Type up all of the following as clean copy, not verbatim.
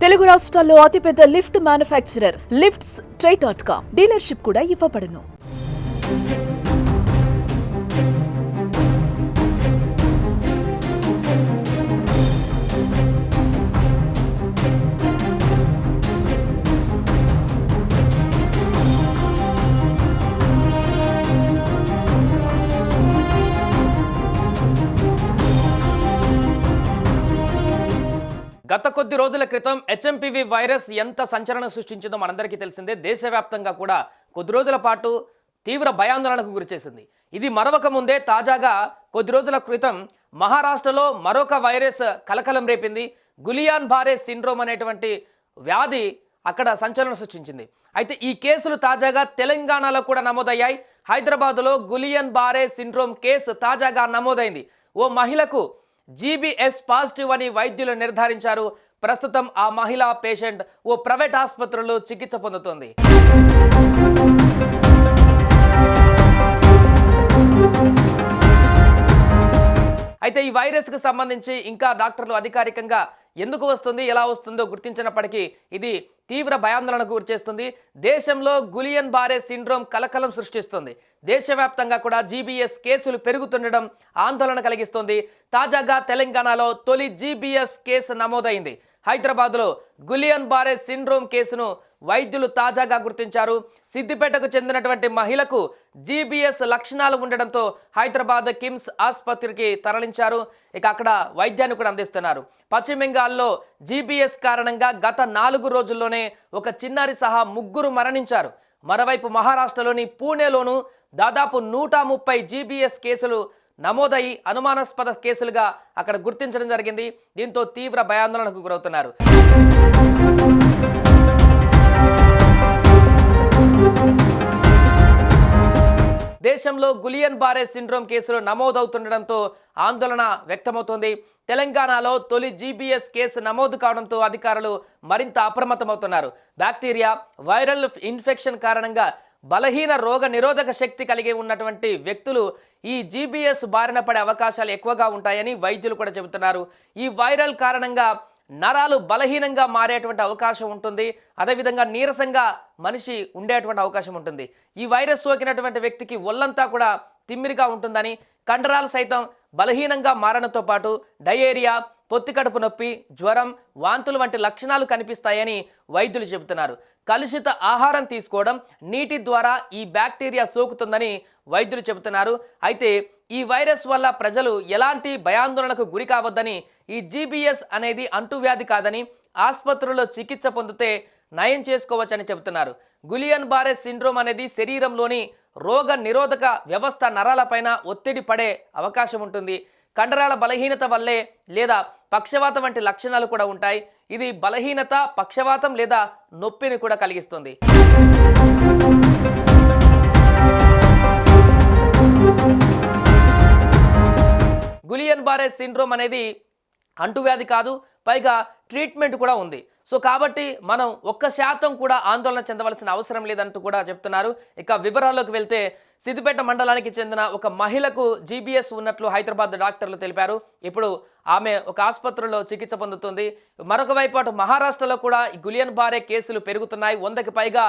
తెలుగు రాష్ట్రాల్లో అతిపెద్ద lift manufacturer lifts ట్రై.com dealership కూడా ఇవ్వబడును. గత కొద్ది రోజుల క్రితం హెచ్ఎంపీవీ వైరస్ ఎంత సంచలనం సృష్టించిందో మనందరికీ తెలిసిందే. దేశవ్యాప్తంగా కూడా కొద్ది రోజుల పాటు తీవ్ర భయాందోళనకు గురిచేసింది. ఇది మరొక ముందే తాజాగా కొద్ది రోజుల క్రితం మహారాష్ట్రలో మరొక వైరస్ కలకలం రేపింది. గులియాన్ బారే సిండ్రోమ్ అనేటువంటి వ్యాధి అక్కడ సంచలనం సృష్టించింది. అయితే ఈ కేసులు తాజాగా తెలంగాణలో కూడా నమోదయ్యాయి. హైదరాబాద్లో గులియన్ బారే సిండ్రోమ్ కేసు తాజాగా నమోదైంది. ఓ మహిళకు జీబీఎస్ పాజిటివ్ అని వైద్యులు నిర్ధారించారు. ప్రస్తుతం ఆ మహిళా పేషెంట్ ఓ ప్రైవేట్ ఆసుపత్రిలో చికిత్స పొందుతోంది. అయితే ఈ వైరస్కు సంబంధించి ఇంకా డాక్టర్లు అధికారికంగా ఎందుకు వస్తుంది, ఎలా వస్తుందో గుర్తించినప్పటికీ ఇది తీవ్ర భయాందోళనకు గురిచేస్తుంది. దేశంలో గులియన్ బారే సిండ్రోమ్ కలకలం సృష్టిస్తుంది. దేశవ్యాప్తంగా కూడా జీబీఎస్ కేసులు పెరుగుతుండడం ఆందోళన కలిగిస్తుంది. తాజాగా తెలంగాణలో తొలి జీబీఎస్ కేసు నమోదైంది. హైదరాబాద్లో గులియన్ బారే సిండ్రోమ్ కేసును వైద్యులు తాజాగా గుర్తించారు. సిద్దిపేటకు చెందినటువంటి మహిళకు జీబీఎస్ లక్షణాలు ఉండడంతో హైదరాబాద్ కిమ్స్ ఆసుపత్రికి తరలించారు. ఇక అక్కడ వైద్యాన్ని కూడా అందిస్తున్నారు. పశ్చిమ బెంగాల్లో జీబీఎస్ కారణంగా గత 4 రోజుల్లోనే ఒక చిన్నారి సహా 3 మరణించారు. మరోవైపు మహారాష్ట్రలోని పూణేలోనూ దాదాపు 130 జీబీఎస్ కేసులు నమోదై అనుమానాస్పద కేసులుగా అక్కడ గుర్తించడం జరిగింది. దీంతో తీవ్ర భయాందోళనకు గురవుతున్నారు. దేశంలో గులియన్ బారే సిండ్రోమ్ కేసులు నమోదవుతుండడంతో ఆందోళన వ్యక్తమవుతోంది. తెలంగాణలో తొలి జీబీఎస్ కేసు నమోదు కావడంతో అధికారులు మరింత అప్రమత్తమవుతున్నారు. బ్యాక్టీరియా, వైరల్ ఇన్ఫెక్షన్ కారణంగా బలహీన రోగ నిరోధక శక్తి కలిగి ఉన్నటువంటి వ్యక్తులు ఈ జీబీఎస్ బారిన పడే అవకాశాలు ఎక్కువగా ఉంటాయని వైద్యులు కూడా చెబుతున్నారు. ఈ వైరల్ కారణంగా నరాలు బలహీనంగా మారేటువంటి అవకాశం ఉంటుంది. అదేవిధంగా నీరసంగా మనిషి ఉండేటువంటి అవకాశం ఉంటుంది. ఈ వైరస్ సోకినటువంటి వ్యక్తికి ఒళ్ళంతా కూడా తిమ్మిరిగా ఉంటుందని, కండరాలు సైతం బలహీనంగా మారడంతో పాటు డయేరియా, పొత్తికడుపు నొప్పి, జ్వరం, వాంతులు వంటి లక్షణాలు కనిపిస్తాయని వైద్యులు చెబుతున్నారు. కలుషిత ఆహారం తీసుకోవడం, నీటి ద్వారా ఈ బ్యాక్టీరియా సోకుతుందని వైద్యులు చెబుతున్నారు. అయితే ఈ వైరస్ వల్ల ప్రజలు ఎలాంటి భయాందోళనకు గురి కావద్దని, ఈ జీబీఎస్ అనేది అంటువ్యాధి కాదని, ఆసుపత్రుల్లో చికిత్స పొందితే నయం చేసుకోవచ్చని చెబుతున్నారు. గులియన్ బారే సిండ్రోమ్ అనేది శరీరంలోని రోగ నిరోధక వ్యవస్థ నరాలపైన ఒత్తిడి పడే అవకాశం ఉంటుంది. కండరాల బలహీనత వల్లే లేదా పక్షవాతం వంటి లక్షణాలు కూడా ఉంటాయి. ఇది బలహీనత, పక్షవాతం లేదా నొప్పిని కూడా కలిగిస్తుంది. గులియన్ బారే సిండ్రోమ్ అనేది అంటువ్యాధి కాదు, పైగా ట్రీట్మెంట్ కూడా ఉంది. సో కాబట్టి మనం 1% కూడా ఆందోళన చెందవలసిన అవసరం లేదంటూ కూడా చెప్తున్నారు. ఇక వివరాల్లోకి వెళ్తే సిద్దిపేట మండలానికి చెందిన ఒక మహిళకు జీబీఎస్ ఉన్నట్లు హైదరాబాద్ డాక్టర్లు తెలిపారు. ఇప్పుడు ఆమె ఒక ఆసుపత్రిలో చికిత్స పొందుతుంది. మరొక వైపు అటు మహారాష్ట్రలో కూడా ఈ గులియన్ బారే కేసులు పెరుగుతున్నాయి. 100కి పైగా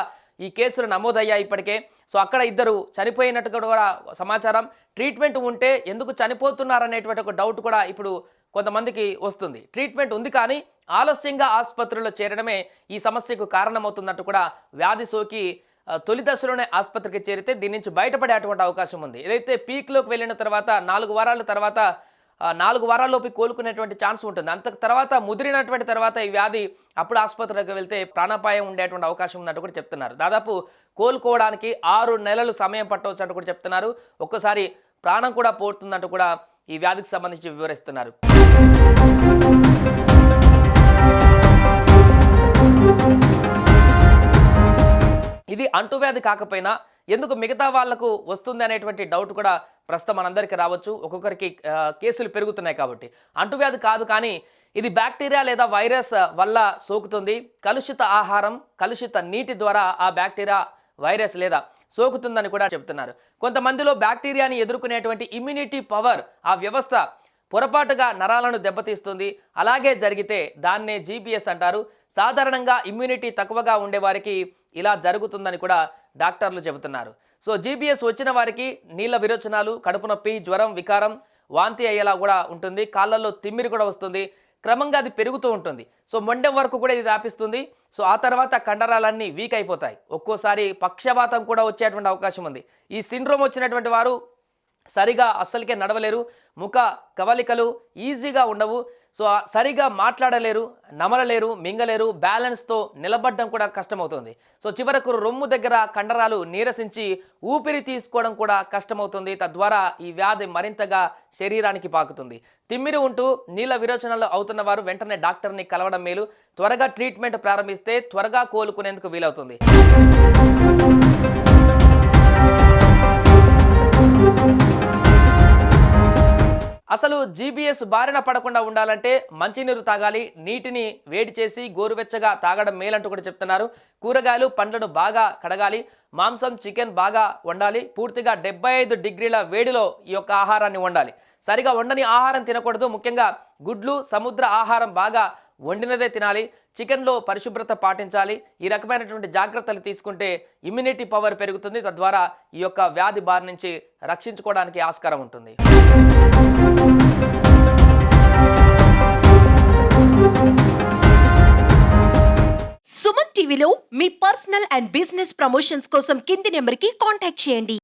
ఈ కేసులు నమోదయ్యాయి ఇప్పటికే. సో అక్కడ 2 చనిపోయినట్టుగా కూడా సమాచారం. ట్రీట్మెంట్ ఉంటే ఎందుకు చనిపోతున్నారనేటువంటి ఒక డౌట్ కూడా ఇప్పుడు కొంతమందికి వస్తుంది. ట్రీట్మెంట్ ఉంది కానీ ఆలస్యంగా ఆసుపత్రిలో చేరడమే ఈ సమస్యకు కారణమవుతున్నట్టు కూడా, వ్యాధి సోకి తొలి దశలోనే ఆసుపత్రికి చేరితే దీని నుంచి బయటపడేటువంటి అవకాశం ఉంది. ఏదైతే పీక్లోకి వెళ్ళిన తర్వాత 4 వారాల తర్వాత 4 వారాల్లోపు కోలుకునేటువంటి ఛాన్స్ ఉంటుంది. అంత తర్వాత ముదిరినటువంటి తర్వాత ఈ వ్యాధి అప్పుడు ఆసుపత్రికి వెళ్తే ప్రాణాపాయం ఉండేటువంటి అవకాశం ఉన్నట్టు కూడా చెప్తున్నారు. దాదాపు కోలుకోవడానికి 6 నెలలు సమయం పట్టవచ్చు అంటూ కూడా చెప్తున్నారు. ఒక్కసారి ప్రాణం కూడా పోతుందంటూ కూడా ఈ వ్యాధికి సంబంధించి వివరిస్తున్నారు. ఇది అంటువ్యాధి కాకపోయినా ఎందుకు మిగతా వాళ్లకు వస్తుంది అనేటువంటి డౌట్ కూడా ప్రస్తుతం మనందరికీ రావచ్చు. ఒక్కొక్కరికి కేసులు పెరుగుతున్నాయి కాబట్టి. అంటువ్యాధి కాదు కానీ ఇది బ్యాక్టీరియా లేదా వైరస్ వల్ల సోకుతుంది. కలుషిత ఆహారం, కలుషిత నీటి ద్వారా ఆ బ్యాక్టీరియా, వైరస్ లేదా సోకుతుందని కూడా చెప్తున్నారు. కొంతమందిలో బ్యాక్టీరియాని ఎదుర్కొనేటువంటి ఇమ్యూనిటీ పవర్, ఆ వ్యవస్థ పొరపాటుగా నరాలను దెబ్బతీస్తుంది. అలాగే జరిగితే దాన్నే జీబీఎస్ అంటారు. సాధారణంగా ఇమ్యూనిటీ తక్కువగా ఉండే వారికి ఇలా జరుగుతుందని కూడా డాక్టర్లు చెబుతున్నారు. సో జీబీఎస్ వచ్చిన వారికి నీళ్ళ విరోచనాలు, కడుపు నొప్పి, జ్వరం, వికారం, వాంతి అయ్యేలా కూడా ఉంటుంది. కాళ్ళల్లో తిమ్మిరి కూడా వస్తుంది. క్రమంగా అది పెరుగుతూ ఉంటుంది. సో మొండెం వరకు కూడా ఇది వ్యాపిస్తుంది. సో ఆ తర్వాత కండరాలన్నీ వీక్ అయిపోతాయి. ఒక్కోసారి పక్షవాతం కూడా వచ్చేటువంటి అవకాశం ఉంది. ఈ సిండ్రోమ్ వచ్చినటువంటి వారు సరిగా అస్సలకే నడవలేరు. ముఖ కవలికలు ఈజీగా ఉండవు. సో సరిగా మాట్లాడలేరు, నమలలేరు, మింగలేరు, బ్యాలెన్స్తో నిలబడడం కూడా కష్టమవుతుంది. సో చివరకు రొమ్ము దగ్గర కండరాలు నీరసించి ఊపిరి తీసుకోవడం కూడా కష్టమవుతుంది. తద్వారా ఈ వ్యాధి మరింతగా శరీరానికి పాకుతుంది. తిమ్మిరి ఉంటూ నీళ్ళ విరోచనలు అవుతున్న వారు వెంటనే డాక్టర్ని కలవడం మేలు. త్వరగా ట్రీట్మెంట్ ప్రారంభిస్తే త్వరగా కోలుకునేందుకు వీలవుతుంది. అసలు జీబీఎస్ బారిన పడకుండా ఉండాలంటే మంచినీరు తాగాలి. నీటిని వేడి చేసి గోరువెచ్చగా తాగడం మేలంటూ కూడా చెప్తున్నారు. కూరగాయలు, పండ్లను బాగా కడగాలి. మాంసం, చికెన్ బాగా వండాలి. పూర్తిగా 75 డిగ్రీల వేడిలో ఈ యొక్క ఆహారాన్ని వండాలి. సరిగా వండని ఆహారం తినకూడదు. ముఖ్యంగా గుడ్లు, సముద్ర ఆహారం బాగా వండినదే తినాలి. చికెన్లో పరిశుభ్రత పాటించాలి. ఈ రకమైనటువంటి జాగ్రత్తలు తీసుకుంటే ఇమ్యూనిటీ పవర్ పెరుగుతుంది. తద్వారా ఈ యొక్క వ్యాధి బారి నుంచి రక్షించుకోవడానికి ఆస్కారం ఉంటుంది. సుమన్ టీవీలో మీ పర్సనల్ అండ్ బిజినెస్ ప్రమోషన్స్ కోసం కింది నెంబర్కి కాంటాక్ట్ చేయండి.